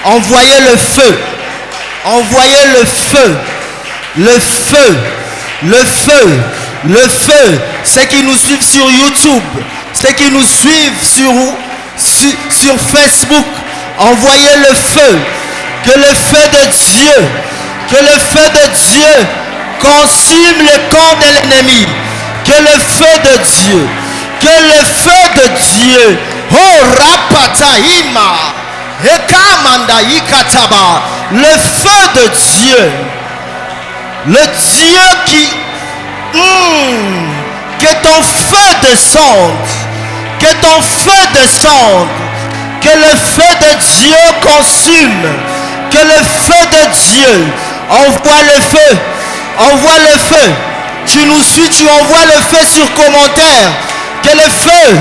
Envoyez le feu. Envoyez le feu. Le feu. Le feu. Le feu. Ceux qui nous suivent sur YouTube. Ceux qui nous suivent sur Facebook. Envoyez le feu. Que le feu de Dieu. Que le feu de Dieu consume le camp de l'ennemi. Que le feu de Dieu. Que le feu de Dieu. Oh rapatahima. Ekamanda ikataba. Le feu de Dieu. Le Dieu qui... que ton feu descende. Que ton feu descende. Que le feu de Dieu consume. Que le feu de Dieu envoie le feu. Envoie le feu. Tu nous suis, tu envoies le feu sur commentaire. Que le feu.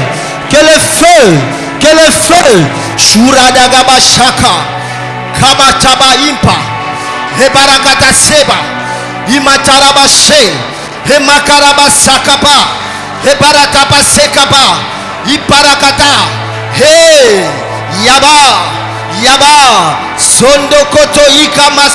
Que le feu. Que le feu. Shuradagaba shaka. Kamataba impa. Hebarakata seba. Imataraba she. Hemakaraba sakaba. Hebarakaba sekaba. Iparakata. Hey. Yaba. Yaba. Sondokoto ikamas.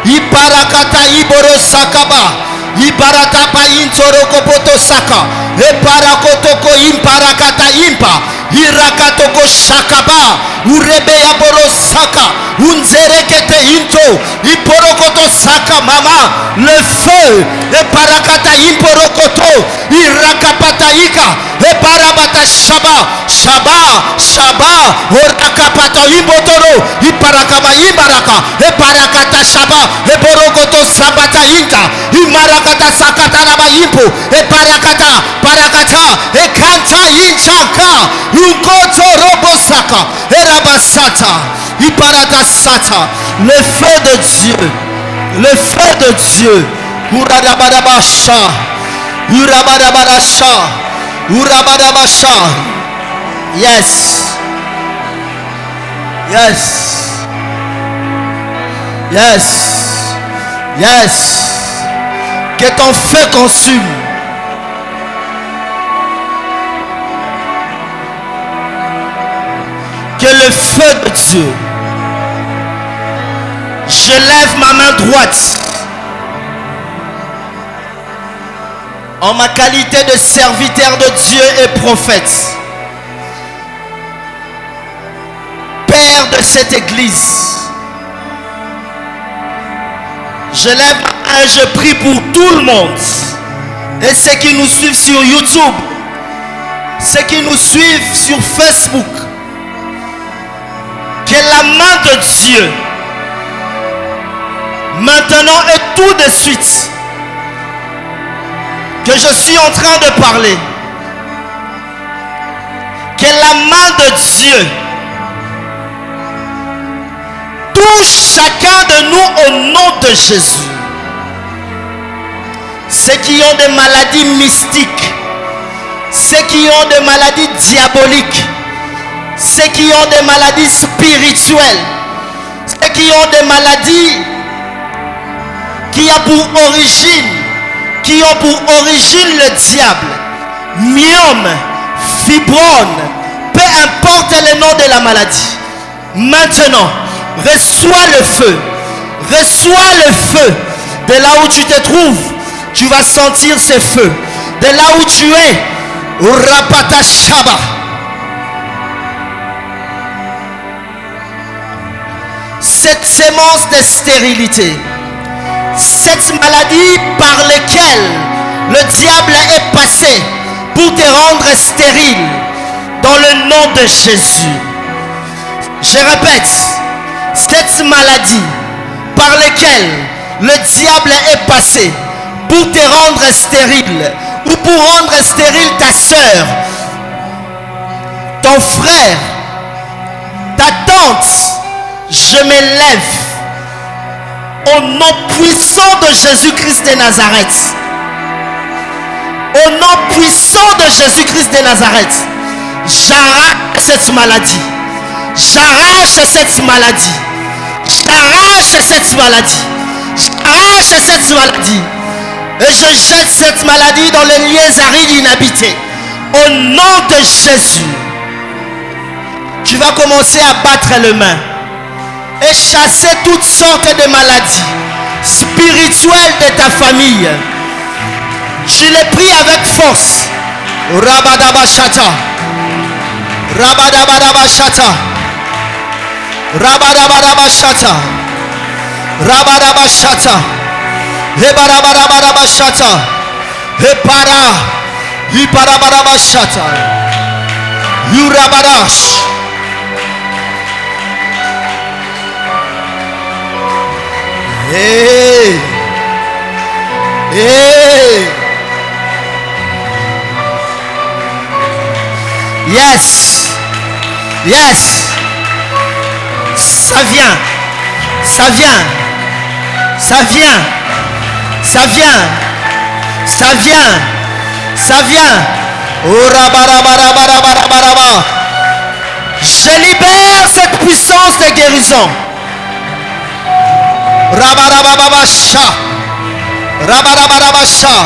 Iparakata iboro sakaba. Ibaratapa intorokopoto saka. Eparakotoko imparakata impa. Irakatoko shakaba. Urebeya boro saka. Unzerekete into. Iporokoto saka mama. Le feu. Eparakata imporokoto. Irakapata ika. Eparabata shaba. Shaba. Shaba. Orakapata imbotoro. Iparakaba imbaraka. Eparakata shaba. Eporokoto sabata inta. Imarakata sakata raba impo. Eparakata. Parakata. Ekanta inchaka. Ukoto robo saka. Erabasata. Iparata sata. Le feu de Dieu. Le feu de Dieu. Uradabadabasha. Urabadabadasha. Urabadabasha. Yes. Yes. Yes. Yes. Que ton feu consume. Que le feu de Dieu. Je lève ma main droite en ma qualité de serviteur de Dieu et prophète, père de cette église. Je lève ma main et je prie pour tout le monde et ceux qui nous suivent sur YouTube, ceux qui nous suivent sur Facebook. Que la main de Dieu, maintenant et tout de suite, que je suis en train de parler, que la main de Dieu touche chacun de nous au nom de Jésus. Ceux qui ont des maladies mystiques, ceux qui ont des maladies diaboliques, ceux qui ont des maladies spirituelles, ceux qui ont des maladies qui ont pour origine le diable, myome, fibrome, peu importe le nom de la maladie. Maintenant, reçois le feu. Reçois le feu. De là où tu te trouves, tu vas sentir ce feu. De là où tu es, Rapata Shaba. Cette sémence de stérilité, cette maladie par laquelle le diable est passé pour te rendre stérile, dans le nom de Jésus. Je répète, cette maladie par laquelle le diable est passé pour te rendre stérile, ou pour rendre stérile ta soeur, ton frère, ta tante, je me lève au nom puissant de Jésus-Christ de Nazareth. Au nom puissant de Jésus-Christ de Nazareth, j'arrache cette maladie. J'arrache cette maladie. J'arrache cette maladie. J'arrache cette maladie. Et je jette cette maladie dans les lieux arides inhabités. Au nom de Jésus. Tu vas commencer à battre les mains. et chasser toutes sortes de maladies spirituelles de ta famille. Je les prie avec force. Rabadabashata. Rabadabadabashata. Rabadabadabashata. Rabadabashata. Hebarabadabashata. Hepara. Hiparabadabashata. Yurabadash. Hey. Hey. Yes. Yes. Ça vient. Ça vient. Ça vient. Ça vient. Ça vient. Ça vient. Oh, rabarabarabarabaraba. Je libère cette puissance de guérison. Rabarababasha. Rabarababasha.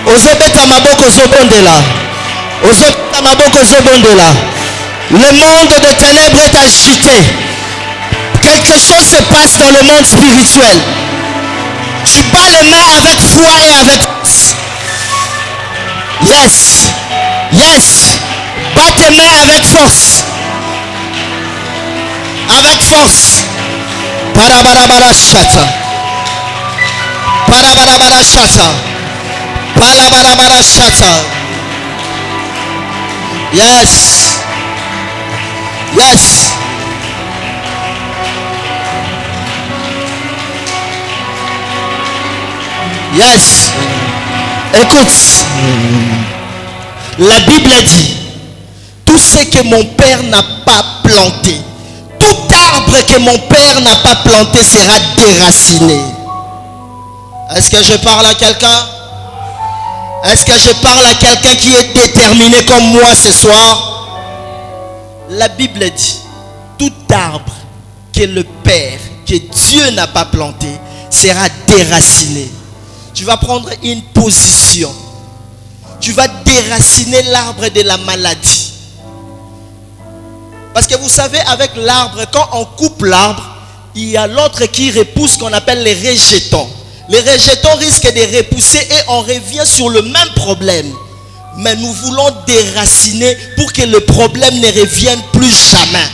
Ozobeta maboko zobondela. Ozobeta maboko zobondela. Le monde des ténèbres est agité. Quelque chose se passe dans le monde spirituel. Tu bats les mains avec foi et avec force. Yes. Yes. Bats tes mains avec force. Avec force. Parabarabara-shata. Parabarabara-shata. Parabarabara-shata. Yes. Yes. Yes. Écoute. La Bible dit, tout ce que mon père n'a pas planté, tout arbre que mon père n'a pas planté sera déraciné. Est-ce que je parle à quelqu'un? Est-ce que je parle à quelqu'un qui est déterminé comme moi ce soir? La Bible dit, tout arbre que le Père, que Dieu n'a pas planté, sera déraciné. Tu vas prendre une position. Tu vas déraciner l'arbre de la maladie. Parce que vous savez, avec l'arbre, quand on coupe l'arbre, il y a l'autre qui repousse, qu'on appelle les rejetons. Les rejetons risquent de repousser et on revient sur le même problème. Mais nous voulons déraciner pour que le problème ne revienne plus jamais.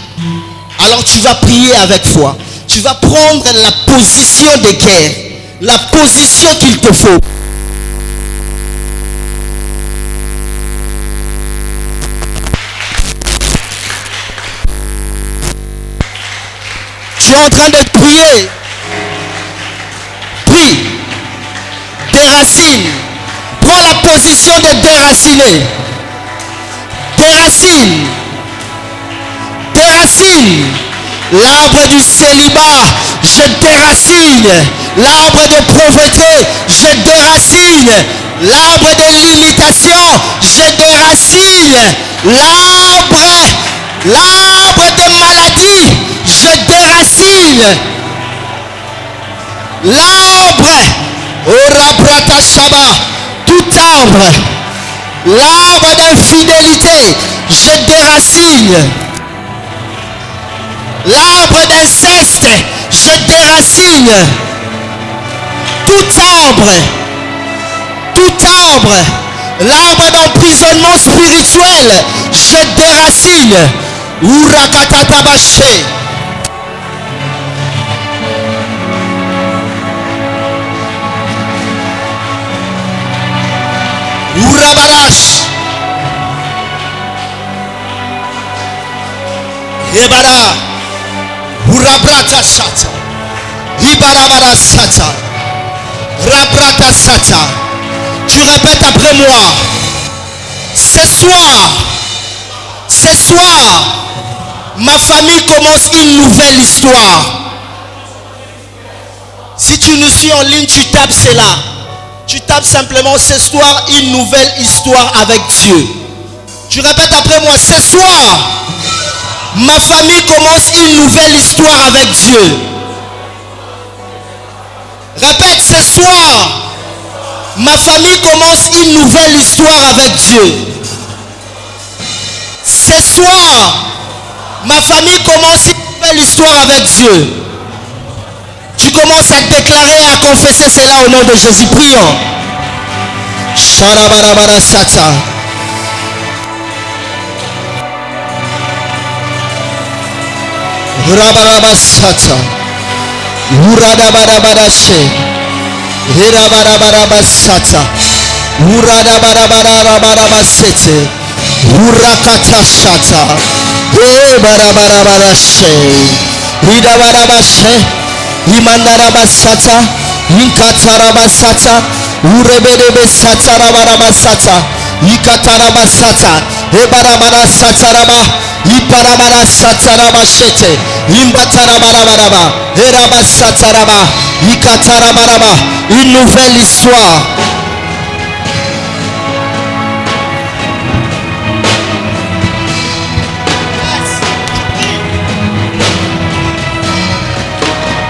Alors tu vas prier avec foi. Tu vas prendre la position de guerre. La position qu'il te faut. Tu es en train de prier. Prie. Déracine. Prends la position de déraciner. Déracine. Déracine. L'arbre du célibat, je déracine. L'arbre de pauvreté, je déracine. L'arbre de limitation, je déracine. L'arbre de maladie, je déracine. L'arbre, Orabrata Shaba, tout arbre, l'arbre d'infidélité, je déracine. L'arbre d'inceste, je déracine. Tout arbre, l'arbre d'emprisonnement spirituel, je déracine. Urakatatabaché. Urabalash. Ebara. Urabrata sata. Ibarabara sata. Rabrata sata. Tu répètes après moi. Ce soir, ma famille commence une nouvelle histoire. Si tu nous suis en ligne, tu tapes cela. Tu tapes simplement ce soir, une nouvelle histoire avec Dieu. Tu répètes après moi, ce soir, ma famille commence une nouvelle histoire avec Dieu. Répète, ce soir, ma famille commence une nouvelle histoire avec Dieu. Ce soir, ma famille commence une nouvelle histoire avec Dieu. Tu commences à déclarer, à confesser cela au nom de Jésus. Prions. Sharabarabara sata. Rabaraba sata. Uradabarabara she. Herabarabara sata. Uradabarabara sete. Urakata shata. Hebarabarabara she. Hidabaraba she. Imandaraba sata. Inkataraba sata. Urebedebe sata rabaraba sata. Ikataraba sata. Ebarabara sata raba. Iparabara sata raba shete. Imbatarabaraba. Eraba sata raba. Ikatarabaraba. Une nouvelle histoire.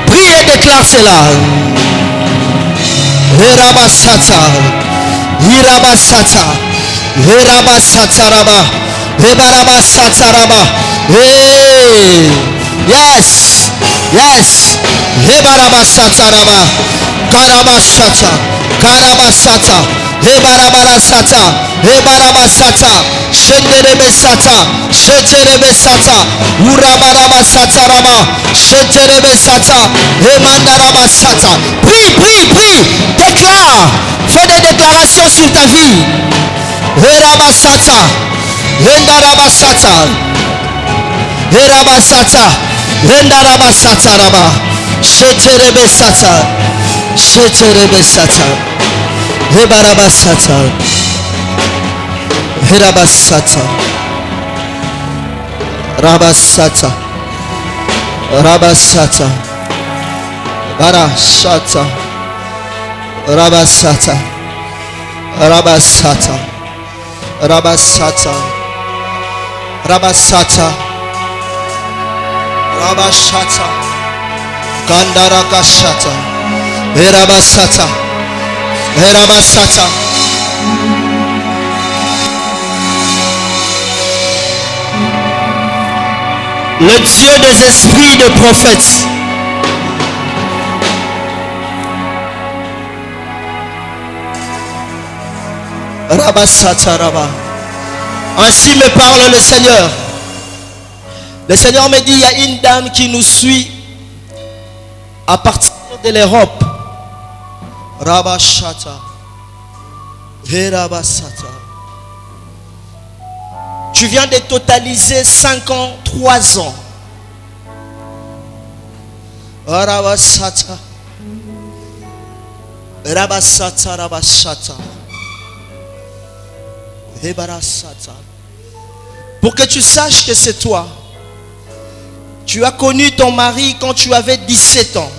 Prie et déclare cela. Herabasata, Hirabasata, Herabasataraba, Hebarabasataraba. Hey, yes, yes, Hebarabasataraba, Karabasata, Karabasata, Hebarabasata, Hebarabasata, Sheterebesata, Sheterebesata, Urabarabasata, Sheterebesata, Hemandarabasata. Prie, prie, prie, déclare, fais des déclarations sur ta vie. Herabasata, Hendarabasata, Herabasata, Hendarabasata raba, Sheterebesata, Sheterebesata, Hebarabasata, Herabasata, Rabasata, Rabasata, Barashata, Rabasata, Rabasata, Rabasata, Rabasata, Rabashata, Kandarakashata, Herabasata, Herabasata. Le Dieu des esprits de prophètes. Rabasata Raba. Ainsi me parle le Seigneur. Le Seigneur me dit, il y a une dame qui nous suit à partir de l'Europe. Rabashata. Herabasata. Tu viens de totaliser 5 ans, 3 ans. Rabasata. Rabasata, Rabasata. Hebarasata. Pour que tu saches que c'est toi. Tu as connu ton mari quand tu avais 17 ans.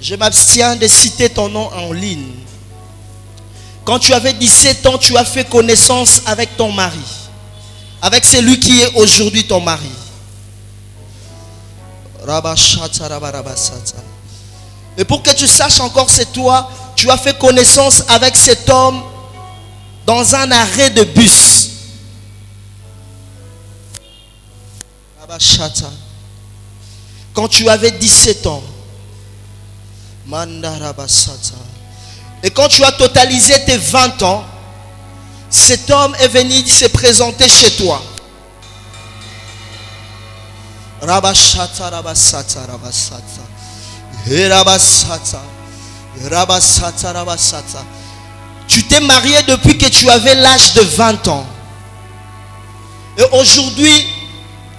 Je m'abstiens de citer ton nom en ligne. Quand tu avais 17 ans, tu as fait connaissance avec ton mari. Avec celui qui est aujourd'hui ton mari. Et pour que tu saches encore c'est toi, tu as fait connaissance avec cet homme dans un arrêt de bus. Quand tu avais 17 ans. Et quand tu as totalisé tes 20 ans, cet homme est venu se présenter chez toi. Rabashata, Rabasata, Rabasata. Rabasata. Rabasata, Rabasata. Tu t'es marié depuis que tu avais l'âge de 20 ans. Et aujourd'hui,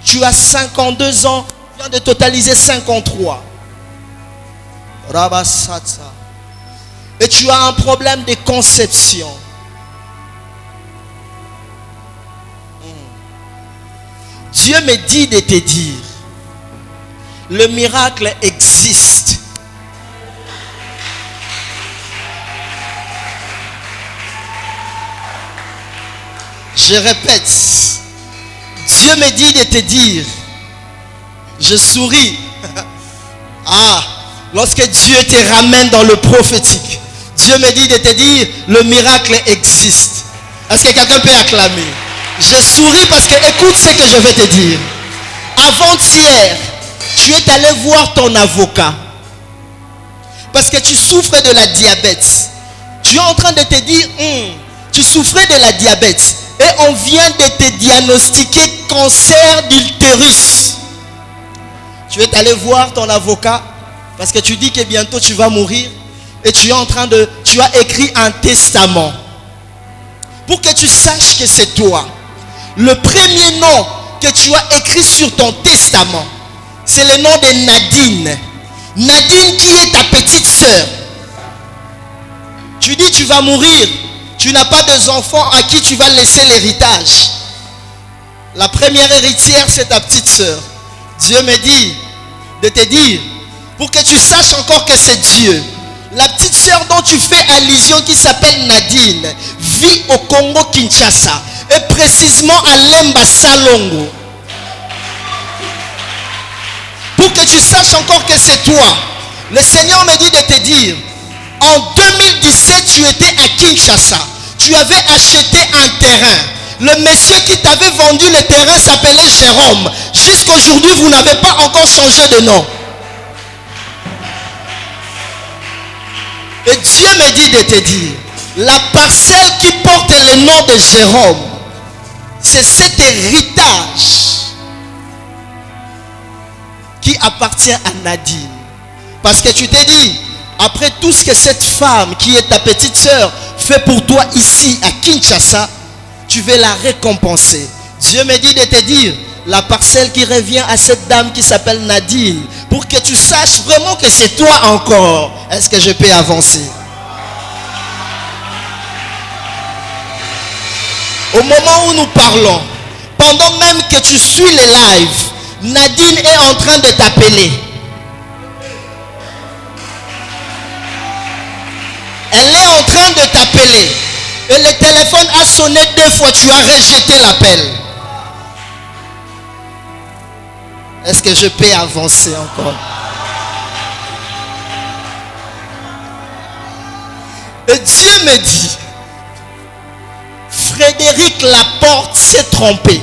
tu as 52 ans, tu viens de totaliser 53. Rabasatsa. Et tu as un problème de conception. Dieu me dit de te dire, le miracle existe. Je répète, Dieu me dit de te dire, je souris. Lorsque Dieu te ramène dans le prophétique, Dieu me dit de te dire, le miracle existe. Est-ce que quelqu'un peut acclamer? Je souris parce que écoute ce que je vais te dire. Avant-hier, tu es allé voir ton avocat parce que tu souffres de la diabète. Tu es en train de te dire, tu souffrais de la diabète et on vient de te diagnostiquer cancer d'utérus. Tu es allé voir ton avocat parce que tu dis que bientôt tu vas mourir et tu as écrit un testament pour que tu saches que c'est toi. Le premier nom que tu as écrit sur ton testament, c'est le nom de Nadine. Nadine qui est ta petite sœur. Tu dis tu vas mourir. Tu n'as pas d'enfants à qui tu vas laisser l'héritage. La première héritière, c'est ta petite sœur. Dieu me dit de te dire, pour que tu saches encore que c'est Dieu. La petite sœur dont tu fais allusion qui s'appelle Nadine vit au Congo Kinshasa et précisément à Lemba Salongo. Pour que tu saches encore que c'est toi. Le Seigneur me dit de te dire, en 2017 tu étais à Kinshasa. Tu avais acheté un terrain. Le monsieur qui t'avait vendu le terrain s'appelait Jérôme. Jusqu'aujourd'hui vous n'avez pas encore changé de nom. Et Dieu me dit de te dire, la parcelle qui porte le nom de Jérôme, c'est cet héritage qui appartient à Nadine. Parce que tu t'es dit, après tout ce que cette femme qui est ta petite sœur fait pour toi ici à Kinshasa, tu veux la récompenser. Dieu me dit de te dire, la parcelle qui revient à cette dame qui s'appelle Nadine, pour que tu saches vraiment que c'est toi encore. Est-ce que je peux avancer? Au moment où nous parlons, pendant même que tu suis les lives, Nadine est en train de t'appeler. Elle est en train de t'appeler. Et le téléphone a sonné 2 fois, tu as rejeté l'appel. Est-ce que je peux avancer encore? Et Dieu me dit, Frédéric Laporte s'est trompé.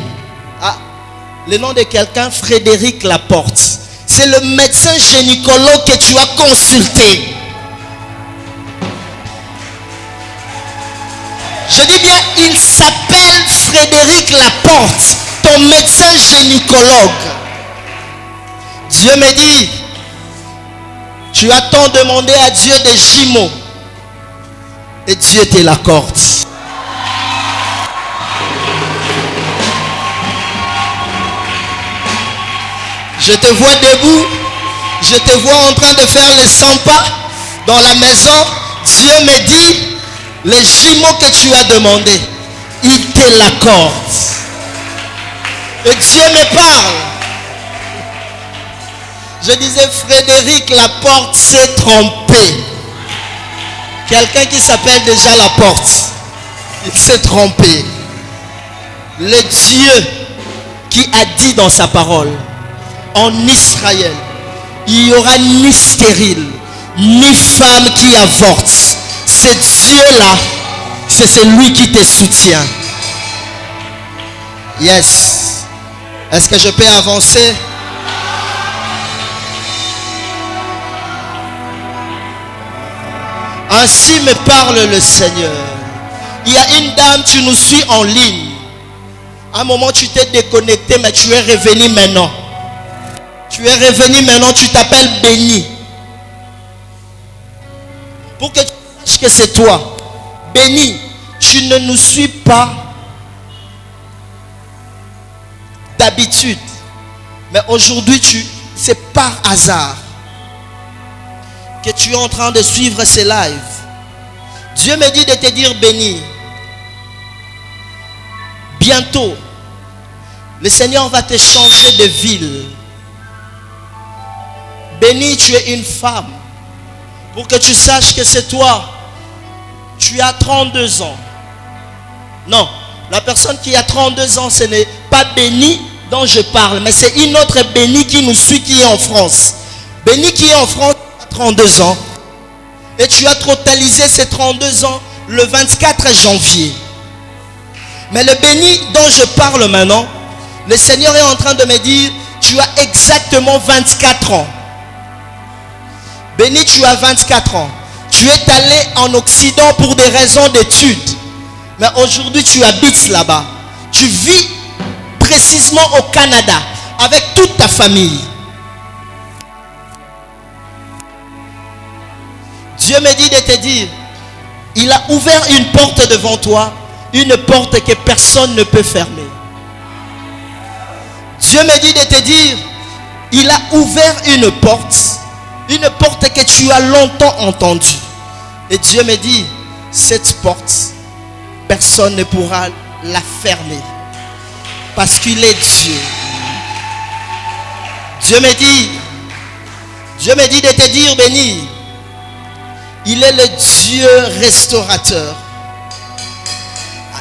Le nom de quelqu'un, Frédéric Laporte. C'est le médecin gynécologue que tu as consulté. Je dis bien, il s'appelle Frédéric Laporte, ton médecin gynécologue. Dieu me dit, tu as tant demandé à Dieu des jumeaux et Dieu te l'accorde. Je te vois debout, je te vois en train de faire les 100 pas dans la maison. Dieu me dit, les jumeaux que tu as demandé, il te l'accorde. Et Dieu me parle. Je disais, Frédéric Laporte s'est trompé. Quelqu'un qui s'appelle déjà Laporte, il s'est trompé. Le Dieu qui a dit dans sa parole, en Israël, il n'y aura ni stérile, ni femme qui avorte. Ce Dieu-là, c'est celui qui te soutient. Yes. Est-ce que je peux avancer? Ainsi me parle le Seigneur. Il y a une dame, tu nous suis en ligne. À un moment, tu t'es déconnecté, mais tu es revenu maintenant. Tu es revenu maintenant, tu t'appelles Béni. Pour que tu saches que c'est toi. Béni, tu ne nous suis pas d'habitude. Mais aujourd'hui, c'est par hasard que tu es en train de suivre ces lives. Dieu me dit de te dire béni. Bientôt, le Seigneur va te changer de ville. Béni, tu es une femme. Pour que tu saches que c'est toi. Tu as 32 ans. Non, la personne qui a 32 ans, ce n'est pas Béni dont je parle, mais c'est une autre Béni qui nous suit, qui est en France. Béni qui est en France a 32 ans. Et tu as totalisé ces 32 ans le 24 janvier. Mais le Béni dont je parle maintenant, le Seigneur est en train de me dire, tu as exactement 24 ans. Béni, tu as 24 ans. Tu es allé en Occident pour des raisons d'études. Mais aujourd'hui, tu habites là-bas. Tu vis précisément au Canada avec toute ta famille. Dieu me dit de te dire, il a ouvert une porte devant toi, une porte que personne ne peut fermer. Dieu me dit de te dire, il a ouvert une porte que tu as longtemps entendue. Et Dieu me dit, cette porte, personne ne pourra la fermer. Parce qu'il est Dieu. Dieu me dit de te dire, béni, il est le Dieu restaurateur.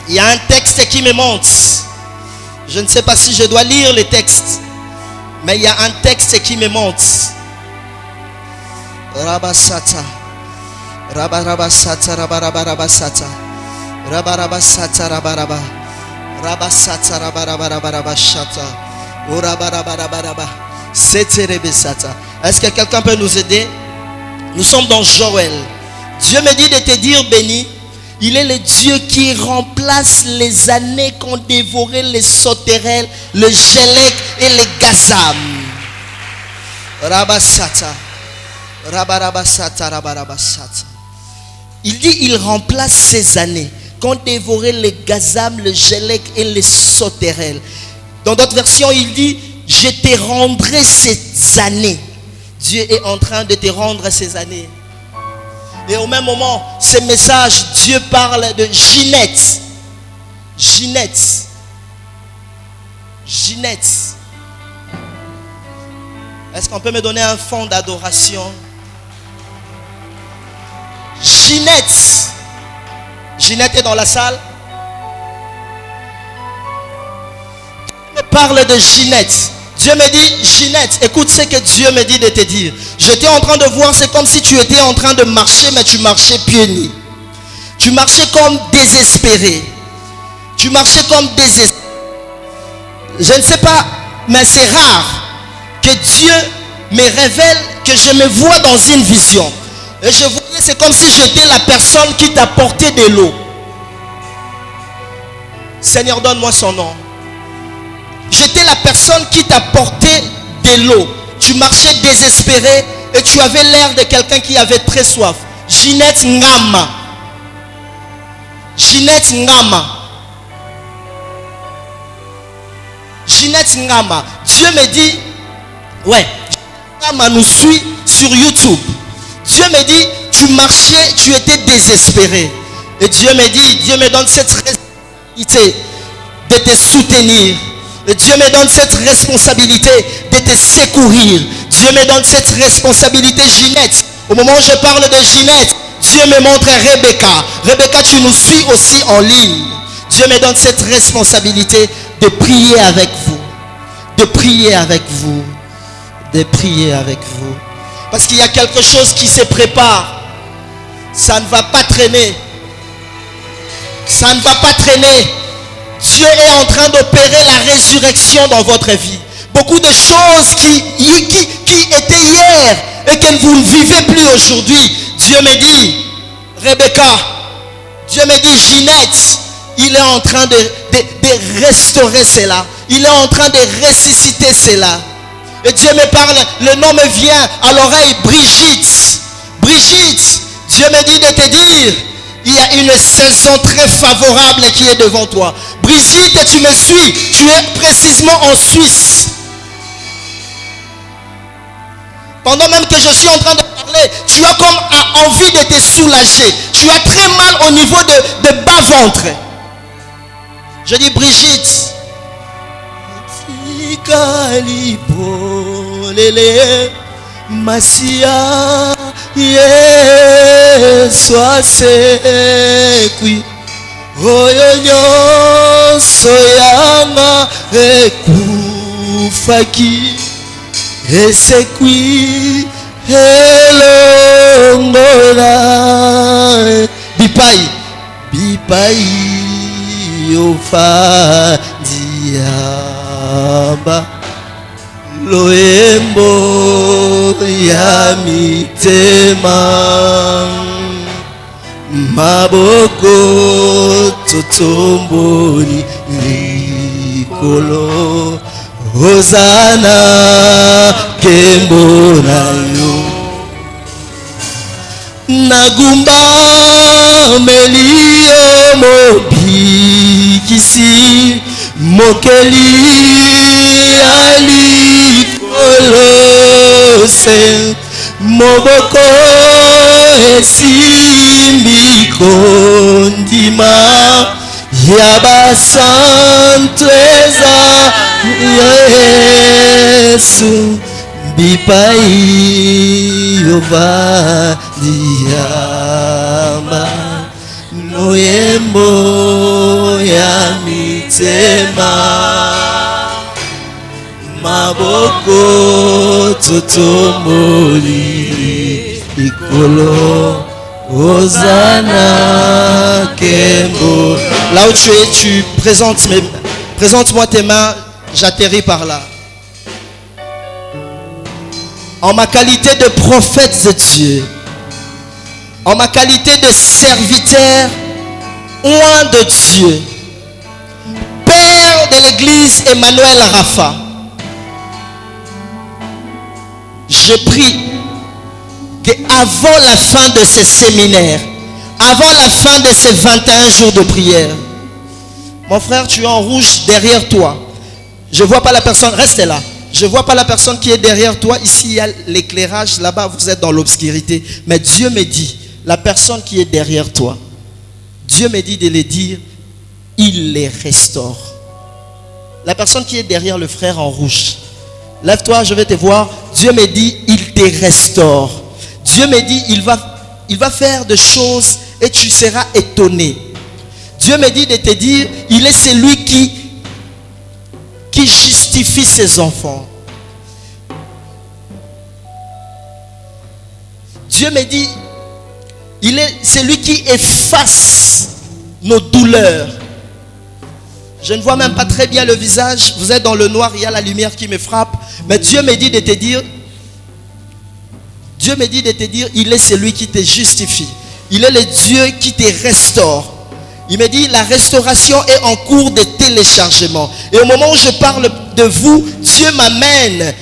Il y a un texte qui me monte. Je ne sais pas si je dois lire le texte, mais il y a un texte qui me monte. Rabasata. Rabarabasata, rabarabasata. Rabarabasata, rabaraba. Rabasata, rabarabasata. Urabarabaraba. Seterebesata. Est-ce que quelqu'un peut nous aider? Nous sommes dans Joël. Dieu me dit de te dire, béni, il est le Dieu qui remplace les années qu'ont dévoré les sauterelles, le gélec et les gazam. Rabasata. Rabarabasata, rabarabasata. Il dit, il remplace ces années qu'ont dévoré les gazam, le gélec et les sauterelles. Dans d'autres versions, il dit, je te rendrai ces années. Dieu est en train de te rendre ces années. Et au même moment, ce message, Dieu parle de Ginette. Ginette. Ginette. Est-ce qu'on peut me donner un fond d'adoration? Ginette. Ginette est dans la salle. Dieu me parle de Ginette. Dieu me dit, Ginette, écoute ce que Dieu me dit de te dire. J'étais en train de voir, c'est comme si tu étais en train de marcher, mais tu marchais pieds nus. Tu marchais comme désespéré. Tu marchais comme désespéré. Je ne sais pas, mais c'est rare que Dieu me révèle que je me vois dans une vision. Et je voyais, c'est comme si j'étais la personne qui t'a porté de l'eau. Seigneur, donne-moi son nom. J'étais la personne qui t'a porté de l'eau. Tu marchais désespéré et tu avais l'air de quelqu'un qui avait très soif. Ginette Ngama. Ginette Ngama. Ginette Ngama. Dieu me dit, ouais, Ngama nous suit sur YouTube. Dieu me dit, tu marchais, tu étais désespéré. Et Dieu me dit, Dieu me donne cette responsabilité de te soutenir. Et Dieu me donne cette responsabilité de te secourir. Dieu me donne cette responsabilité, Ginette. Au moment où je parle de Ginette, Dieu me montre Rebecca. Rebecca, tu nous suis aussi en ligne. Dieu me donne cette responsabilité de prier avec vous. De prier avec vous. De prier avec vous. Parce qu'il y a quelque chose qui se prépare. Ça ne va pas traîner. Ça ne va pas traîner. Dieu est en train d'opérer la résurrection dans votre vie. Beaucoup de choses qui étaient hier et que vous ne vivez plus aujourd'hui. Dieu me dit, Rebecca, Dieu me dit, Ginette, il est en train de restaurer cela. Il est en train de ressusciter cela. Et Dieu me parle, le nom me vient à l'oreille, Brigitte. Brigitte, Dieu me dit de te dire, il y a une saison très favorable qui est devant toi. Brigitte, tu me suis. Tu es précisément en Suisse. Pendant même que je suis en train de parler, tu as comme envie de te soulager. Tu as très mal au niveau de bas-ventre. Je dis Brigitte. Masia Yesu asekwi oyo nyonso yanga ekufaki esekwi elongola bipai ofadiamba loembo ya mitema maboko totomboli likolo Hosana kembo na yo nagumba melio mobikisi mokeli alikolose moboko esimbi kondima ya basantu eza Yesu bipai ovadiama noyembo ya mitema maboko totomboli ikolo Hosanna kembo. Là où tu es, tu présente-moi tes mains, j'atterris par là. En ma qualité de prophète de Dieu, en ma qualité de serviteur, oint de Dieu, Père de l'église Emmanuel Rafa, je prie qu'avant la fin de ce séminaire, avant la fin de ces 21 jours de prière, mon frère, tu es en rouge derrière toi. Je ne vois pas la personne, restez là. Je ne vois pas la personne qui est derrière toi. Ici, il y a l'éclairage. Là-bas, vous êtes dans l'obscurité. Mais Dieu me dit, la personne qui est derrière toi, Dieu me dit de les dire, il les restaure. La personne qui est derrière le frère en rouge, lève-toi, je vais te voir. Dieu me dit, il te restaure. Dieu me dit, il va faire des choses et tu seras étonné. Dieu me dit de te dire, il est celui qui justifie ses enfants. Dieu me dit, il est celui qui efface nos douleurs. Je ne vois même pas très bien le visage. Vous êtes dans le noir, il y a la lumière qui me frappe. Mais Dieu me dit de te dire, il est celui qui te justifie. Il est le Dieu qui te restaure. Il me dit, la restauration est en cours de téléchargement. Et au moment où je parle de vous, Dieu m'amène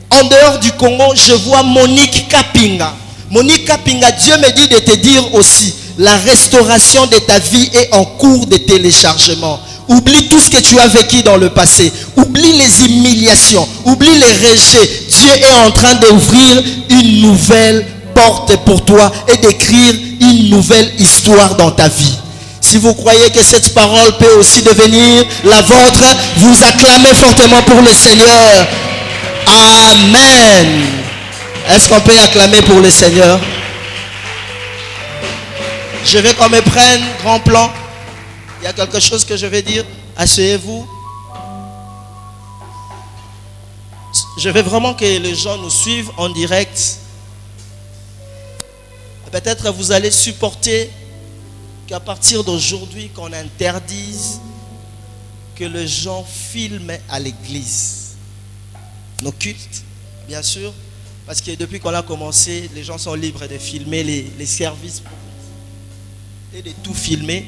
en dehors du Congo. Je vois Monique Kapinga. Monique Kapinga, Dieu me dit de te dire aussi, la restauration de ta vie est en cours de téléchargement. Oublie tout ce que tu as vécu dans le passé. Oublie les humiliations. Oublie les rejets. Dieu est en train d'ouvrir une nouvelle porte pour toi et d'écrire une nouvelle histoire dans ta vie. Si vous croyez que cette parole peut aussi devenir la vôtre, vous acclamez fortement pour le Seigneur. Amen. Est-ce qu'on peut acclamer pour le Seigneur? Je vais qu'on me prenne grand plan. Il y a quelque chose que je vais dire. Asseyez-vous. Je veux vraiment que les gens nous suivent en direct. Peut-être vous allez supporter qu'à partir d'aujourd'hui, qu'on interdise que les gens filment à l'église. Nos cultes, bien sûr. Parce que depuis qu'on a commencé, les gens sont libres de filmer les services et de tout filmer.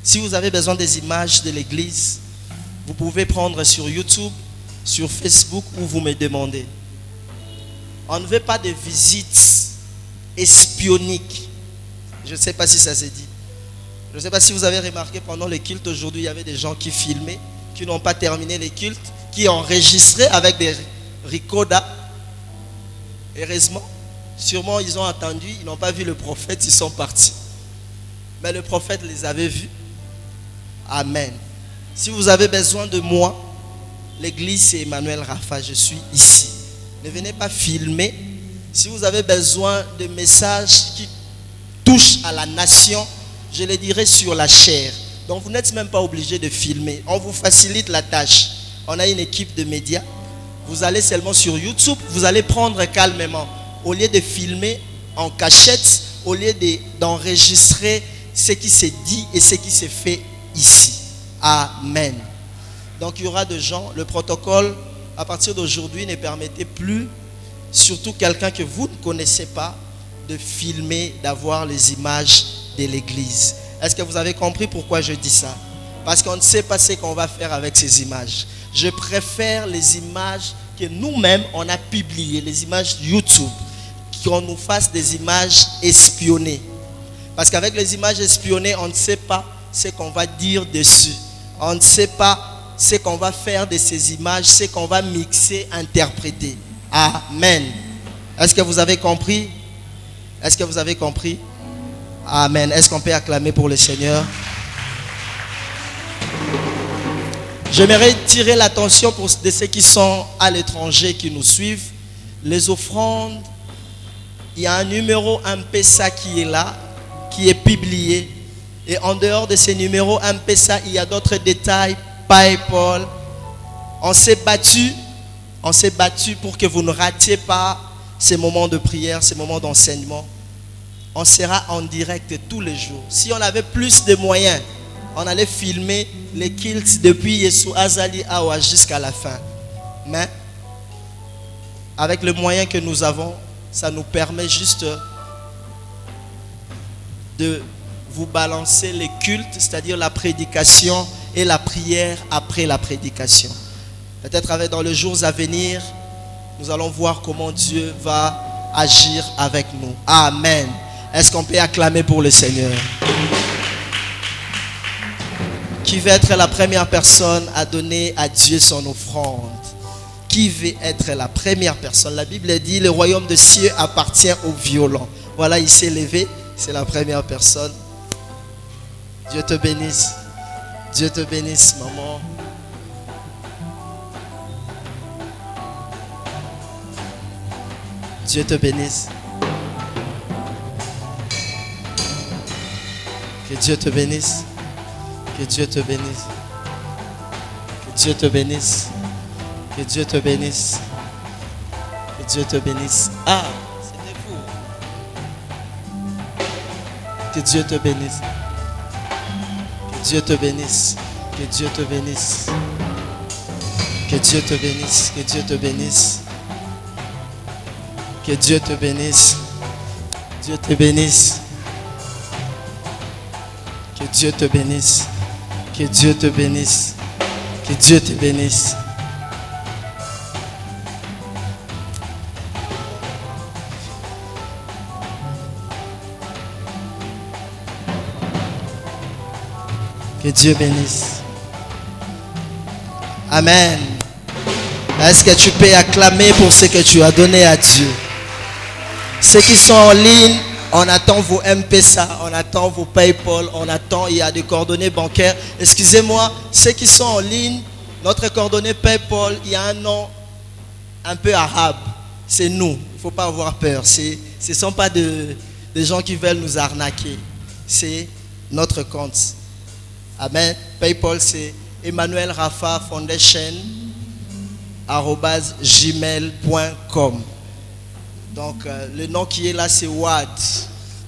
Si vous avez besoin des images de l'église, vous pouvez prendre sur YouTube, sur Facebook ou vous me demandez. On ne veut pas de visites espioniques. Je ne sais pas si ça se dit. Je ne sais pas si vous avez remarqué, pendant les cultes aujourd'hui, il y avait des gens qui filmaient, qui n'ont pas terminé les cultes, qui enregistraient avec des recordas. Heureusement, sûrement ils ont attendu, ils n'ont pas vu le prophète, ils sont partis. Mais le prophète les avait vus. Amen. Si vous avez besoin de moi, l'église c'est Emmanuel Rafa, je suis ici. Ne venez pas filmer. Si vous avez besoin de messages qui touchent à la nation, je les dirai sur la chair. Donc vous n'êtes même pas obligé de filmer. On vous facilite la tâche. On a une équipe de médias. Vous allez seulement sur YouTube, vous allez prendre calmement. Au lieu de filmer en cachette, au lieu d'enregistrer ce qui s'est dit et ce qui s'est fait ici. Amen. Donc il y aura des gens, le protocole à partir d'aujourd'hui ne permettait plus, surtout quelqu'un que vous ne connaissez pas, de filmer, d'avoir les images de l'église. Est-ce que vous avez compris pourquoi je dis ça? Parce qu'on ne sait pas ce qu'on va faire avec ces images. Je préfère les images que nous-mêmes on a publiées, les images YouTube, qu'on nous fasse des images espionnées. Parce qu'avec les images espionnées, on ne sait pas ce qu'on va dire dessus. On ne sait pas ce qu'on va faire de ces images, ce qu'on va mixer, interpréter. Amen. Est-ce que vous avez compris? Est-ce que vous avez compris? Amen. Est-ce qu'on peut acclamer pour le Seigneur? J'aimerais tirer l'attention de ceux qui sont à l'étranger, qui nous suivent. Les offrandes, il y a un numéro M-Pesa qui est là, qui est publié. Et en dehors de ces numéros M-Pesa, il y a d'autres détails, PayPal. On s'est battu pour que vous ne ratiez pas ces moments de prière, ces moments d'enseignement. On sera en direct tous les jours. Si on avait plus de moyens, on allait filmer les cultes depuis Yesu Azali Awa jusqu'à la fin. Mais avec le moyen que nous avons, ça nous permet juste de vous balancer les cultes, c'est-à-dire la prédication et la prière après la prédication. Peut-être dans les jours à venir, nous allons voir comment Dieu va agir avec nous. Amen. Est-ce qu'on peut acclamer pour le Seigneur? Qui veut être la première personne à donner à Dieu son offrande? Qui veut être la première personne? La Bible dit, le royaume des cieux appartient aux violents. Voilà, il s'est levé, c'est la première personne. Dieu te bénisse. Dieu te bénisse, maman. Dieu te bénisse. Que Dieu te bénisse. Que Dieu te bénisse. Que Dieu te bénisse. Que Dieu te bénisse. Que Dieu te bénisse. Ah, c'était fou. Que Dieu te bénisse. Que Dieu te bénisse. Que Dieu te bénisse. Que Dieu te bénisse. Que Dieu te bénisse. Que Dieu te bénisse. Dieu te bénisse. Que Dieu te bénisse. Que Dieu te bénisse. Que Dieu te bénisse. Que Dieu bénisse. Amen. Est-ce que tu peux acclamer pour ce que tu as donné à Dieu? Ceux qui sont en ligne, on attend vos M-Pesa, on attend vos PayPal, on attend, il y a des coordonnées bancaires. Excusez-moi, ceux qui sont en ligne, notre coordonnée PayPal, il y a un nom un peu arabe. C'est nous, il ne faut pas avoir peur. Ce ne sont pas des gens qui veulent nous arnaquer. C'est notre compte. Amen. PayPal, c'est Emmanuel Rafa Foundation @gmail.com. Donc le nom qui est là, c'est Wad.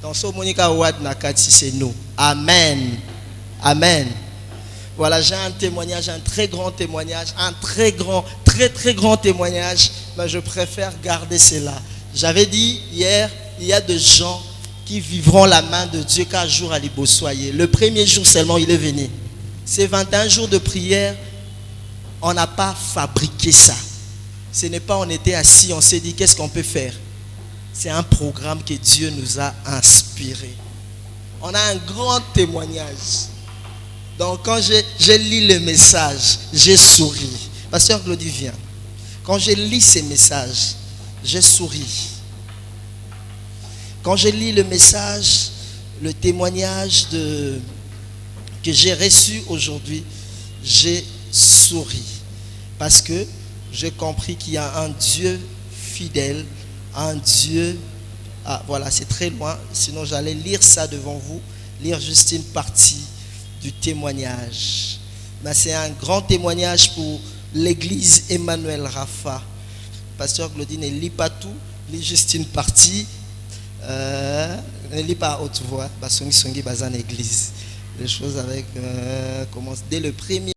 Donc so Monica Wad Nakati, c'est nous. Amen. Amen. Voilà, j'ai un témoignage, un très grand témoignage, un très grand témoignage, mais je préfère garder cela. J'avais dit hier, il y a des gens qui vivront la main de Dieu qu'un jour à Libosoyer. Le premier jour seulement, il est venu. Ces 21 jours de prière, on n'a pas fabriqué ça. Ce n'est pas on était assis, on s'est dit qu'est-ce qu'on peut faire. C'est un programme que Dieu nous a inspiré. on a un grand témoignage. Donc quand j'ai lu le message, j'ai souri. Pasteur Glody vient. Quand je lis ces messages, j'ai souri. Quand je lis le message, le témoignage que j'ai reçu aujourd'hui, j'ai souri. Parce que j'ai compris qu'il y a un Dieu fidèle, un Dieu... Ah voilà, c'est très loin, sinon j'allais lire ça devant vous, lire juste une partie du témoignage. Mais c'est un grand témoignage pour l'église Emmanuel Rapha. Pasteur Glody ne lit pas tout, lit juste une partie. Ne lit pas à haute voix, songi bazan église. Les choses avec commencent dès le premier.